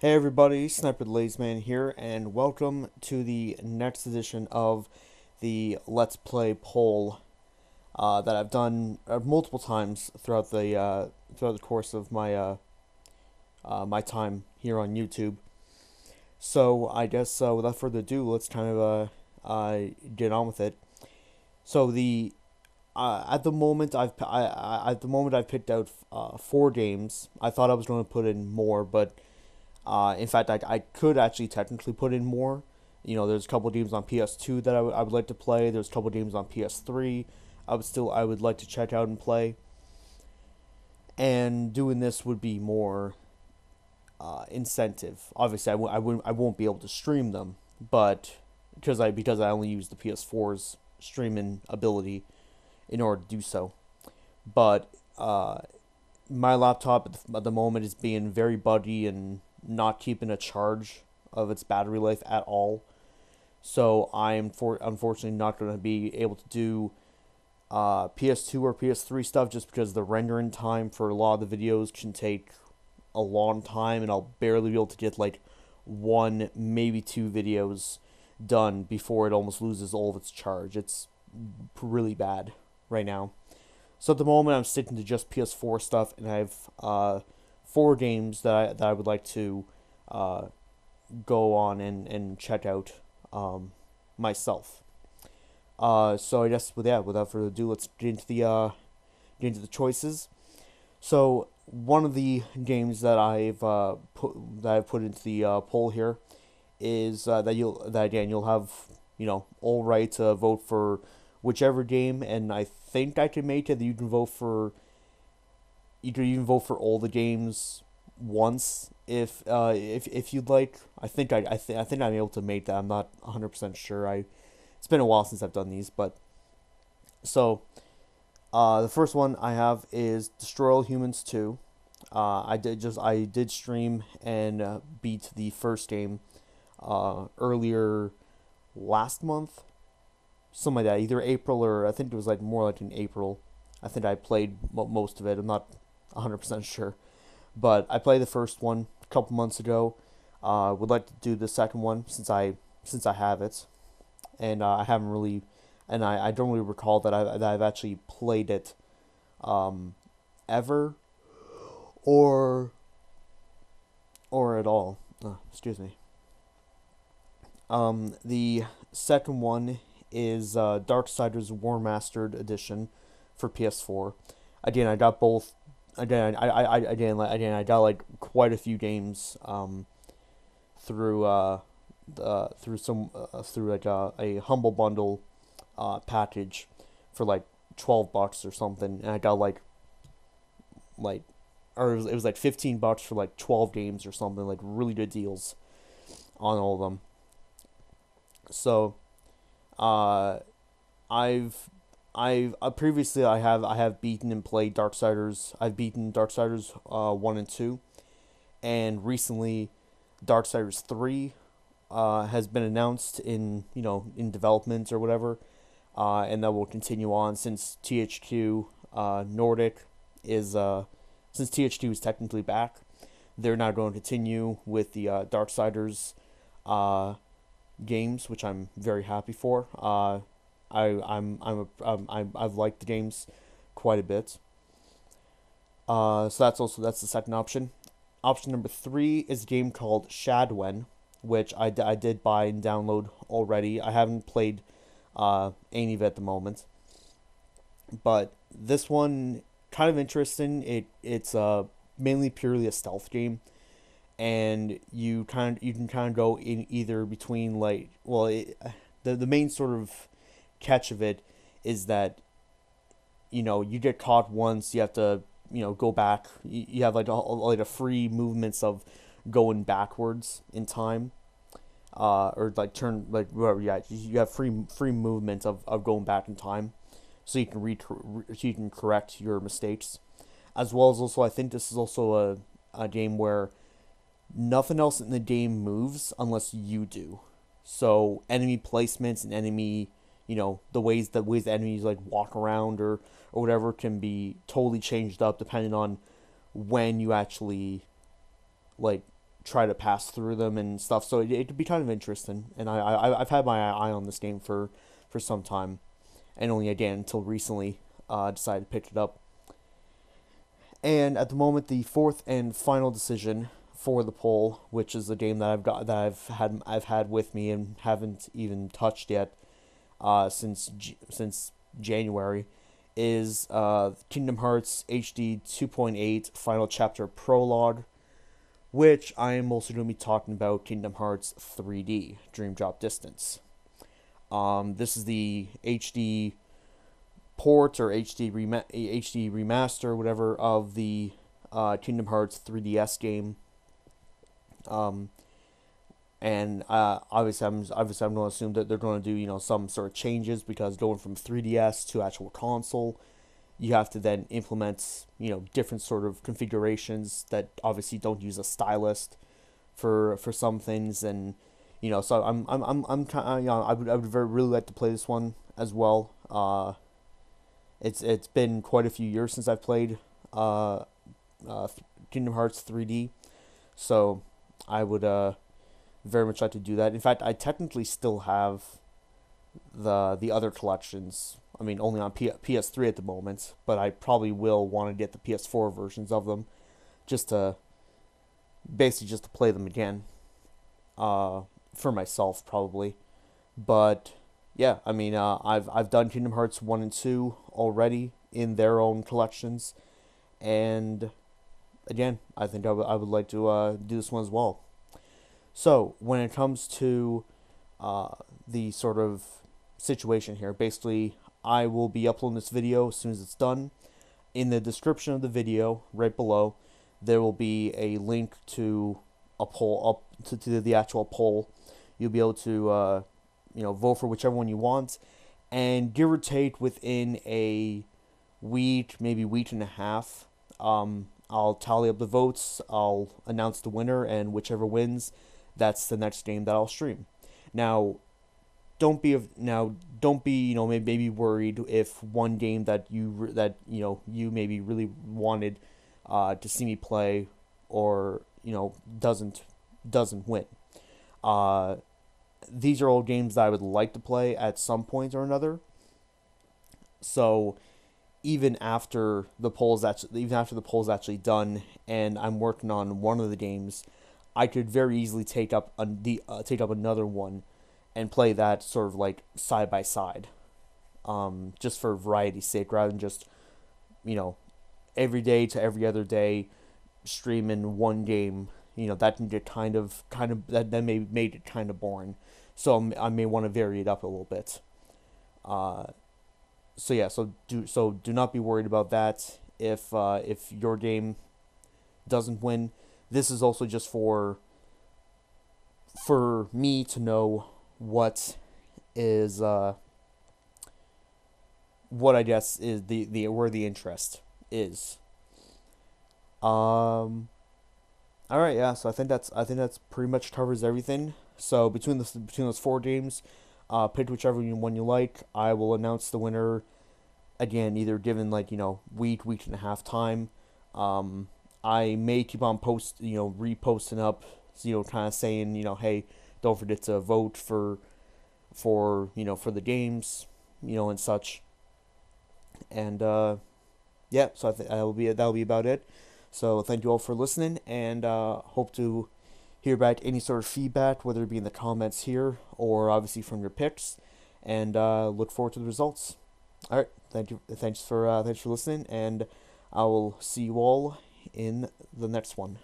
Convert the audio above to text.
Hey everybody, Snipertheladiesman here, and welcome to the next edition of the Let's Play poll that I've done multiple times throughout the course of my time here on YouTube. So I guess without further ado, let's kind of get on with it. So the at the moment I've picked out 4 games. I thought I was going to put in more, but in fact, I could actually technically put in more. You know, there's a couple of games on PS2 that I would like to play. There's a couple of games on PS3 I would like to check out and play. And doing this would be more incentive. Obviously, I won't be able to stream them, but because I only use the PS4's streaming ability in order to do so. But my laptop at the moment is being very buggy and not keeping a charge of its battery life at all. So unfortunately not going to be able to do PS2 or PS3 stuff just because the rendering time for a lot of the videos can take a long time, and I'll barely be able to get like 1, maybe 2 videos done before it almost loses all of its charge. It's really bad right now. So at the moment, I'm sticking to just PS4 stuff, and I have 4 games that I would like to go on and check out myself. So I guess without further ado, let's get into the choices. So one of the games that I've put into the poll here is that again you'll have all right to vote for whichever game, and I think I can make it that you can vote for all the games once if you'd like. I think I'm able to make that. I'm not 100% sure. It's been a while since I've done these, but so the first one I have is Destroy All Humans 2. I did stream and beat the first game earlier last month, something like that, either April or I think it was like more like in April. I think I played most of it. I'm not 100% sure, but I played the first one a couple months ago. Would like to do the second one since I have it, and I haven't really, and I don't really recall that I've actually played it, ever, or at all. Excuse me. The second one is Darksiders War Mastered Edition for PS4. Again, I got both. I got like quite a few games through like a humble bundle package for like $12 or something, and I got or it was like $15 for like 12 games or something, like really good deals on all of them. So I've previously I have beaten and played Darksiders. I've beaten Darksiders 1 and 2, and recently Darksiders 3 has been announced in development or whatever, and that will continue on since THQ Nordic is since THQ is technically back. They're now going to continue with the Darksiders games, which I'm very happy for. I've liked the games quite a bit. So that's the second option. Option number 3 is a game called Chadwin, which I did buy and download already. I haven't played any of it at the moment, but this one kind of interesting. It's mainly purely a stealth game, and you can kind of go in either between the main sort of catch of it is that you get caught once, you have to go back. You have like a free movements of going backwards in time, or like turn like whatever. Yeah, you have free movement of going back in time, so you can correct your mistakes, as well as also I think this is also a game where nothing else in the game moves unless you do. So enemy placements and enemy, the ways the enemies like walk around or whatever can be totally changed up depending on when you actually like try to pass through them and stuff. So it'd be kind of interesting. And I've had my eye on this game for some time, and only again until recently decided to pick it up. And at the moment, the fourth and final decision for the poll, which is the game that I've had with me and haven't even touched yet since January, is Kingdom Hearts HD 2.8 Final Chapter Prologue, which I am also going to be talking about Kingdom Hearts 3D Dream Drop Distance. This is the HD port or HD remaster, whatever, of the Kingdom Hearts 3DS game. And obviously I'm going to assume that they're going to do some sort of changes, because going from 3DS to actual console, you have to then implement different sort of configurations that obviously don't use a stylus for some things, and so I'm kind of, I would really like to play this one as well. It's been quite a few years since I've played Kingdom Hearts 3D, so I would very much like to do that. In fact, I technically still have the other collections. I mean, only on PS3 at the moment, but I probably will want to get the PS4 versions of them, just to play them again, for myself probably. But yeah, I mean, I've done Kingdom Hearts 1 and 2 already in their own collections, and again, I think I would like to do this one as well. So when it comes to the sort of situation here, basically I will be uploading this video as soon as it's done. In the description of the video, right below, there will be a link to a poll, to the actual poll. You'll be able to vote for whichever one you want, and give or take within a week, maybe week and a half, I'll tally up the votes, I'll announce the winner, and whichever wins, that's the next game that I'll stream. Now, don't be maybe worried if one game that you maybe really wanted to see me play, or doesn't win. These are all games that I would like to play at some point or another. So even after the poll's actually done, and I'm working on one of the games, I could very easily take up another one and play that sort of like side by side, just for variety's sake, rather than just every day to every other day streaming one game. That can get that made it kind of boring. So I may want to vary it up a little bit. So yeah, so do not be worried about that if your game doesn't win. This is also just for me to know what is what I guess is the where the interest is. All right, yeah. So I think that's pretty much covers everything. So between those four games, pick whichever one you like. I will announce the winner again, either given week and a half time. I may keep on reposting up, kind of saying, hey, don't forget to vote for the games, and such. And yeah, so I think that'll be about it. So thank you all for listening, and hope to hear back any sort of feedback, whether it be in the comments here or obviously from your picks, and look forward to the results. All right, thanks for listening, and I will see you all in the next one.